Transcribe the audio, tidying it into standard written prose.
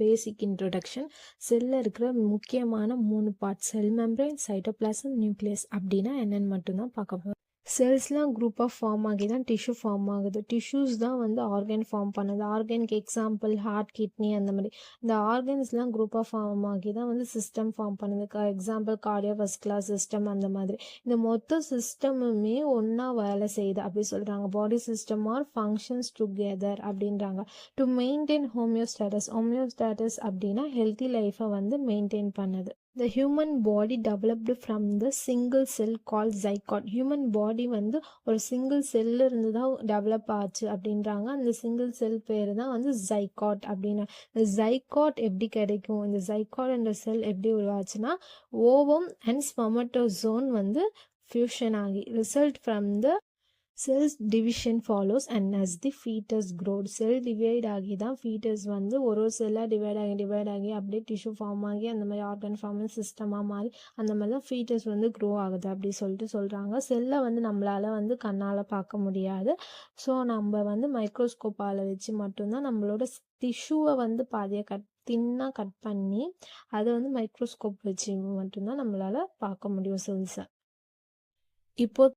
பேசிக் introduction. செல்லில் இருக்கிற முக்கியமான 3 பார்ட் செல் மெம்பரேன், சைட்டோபிளாசம், நியூக்ளியஸ் அப்படின்னா என்னென்னு மட்டும்தான் பார்க்க போகிறோம். செல்ஸ்லாம் குரூப் ஆஃப் ஃபார்ம் ஆகி தான் டிஷ்யூ ஃபார்ம் ஆகுது. டிஷ்யூஸ் தான் வந்து ஆர்கன் ஃபார்ம் பண்ணுது. ஆர்கனுக்கு எக்ஸாம்பிள் ஹார்ட், கிட்னி அந்த மாதிரி. இந்த ஆர்கன்ஸ்லாம் குரூப் ஆஃப் ஃபார்ம் ஆகி தான் வந்து சிஸ்டம் ஃபார்ம் பண்ணுது. எக்ஸாம்பிள் கார்டியோவாஸ்குலர் சிஸ்டம் அந்த மாதிரி. இந்த மொத்த சிஸ்டமுமே ஒன்றா வேலை செய்யுது அப்படி சொல்கிறாங்க. Body system are functions together அப்படின்றாங்க. டு மெயின்டைன் ஹோமியோஸ்டாட்டஸ் அப்படின்னா ஹெல்த்தி லைஃப்பை வந்து மெயின்டைன் பண்ணுது. The human body developed from the single cell called zygote. Human body வந்து ஒரு சிங்கிள் செல்ல இருந்து தான் டெவலப் ஆச்சு அப்படின்றாங்க. அந்த சிங்கிள் செல் பேர் தான் வந்து ஜைகாட் அப்படின்னு. இந்த ஜைகாட் எப்படி கிடைக்கும், இந்த ஜைகாட் என்ற செல் எப்படி உருவாச்சுன்னா ஓவம் அண்ட் ஸ்பெர்மட்டோசோன் வந்து ஃபியூஷன் ஆகி result from the cells division follows and as the fetus growth. Cell divide ஆகி தான் ஃபீட்டஸ் வந்து ஒரு செல்லாக டிவைட் ஆகி அப்படியே டிஷ்யூ ஃபார்ம் ஆகி அந்த மாதிரி ஆர்கன் ஃபார்ம் சிஸ்டமாக மாறி அந்த மாதிரி தான் ஃபீட்டஸ் வந்து க்ரோ ஆகுது அப்படி சொல்லிட்டு சொல்கிறாங்க. செல்லை வந்து நம்மளால் வந்து கண்ணால் பார்க்க முடியாது. ஸோ நம்ம வந்து மைக்ரோஸ்கோப்பால் வச்சு மட்டும்தான் நம்மளோட டிஷ்யூவை வந்து பாதியாக தின்னாக கட் பண்ணி அதை வந்து மைக்ரோஸ்கோப் வச்சு மட்டும்தான் நம்மளால் பார்க்க முடியும் செல்ஸை. இப்போ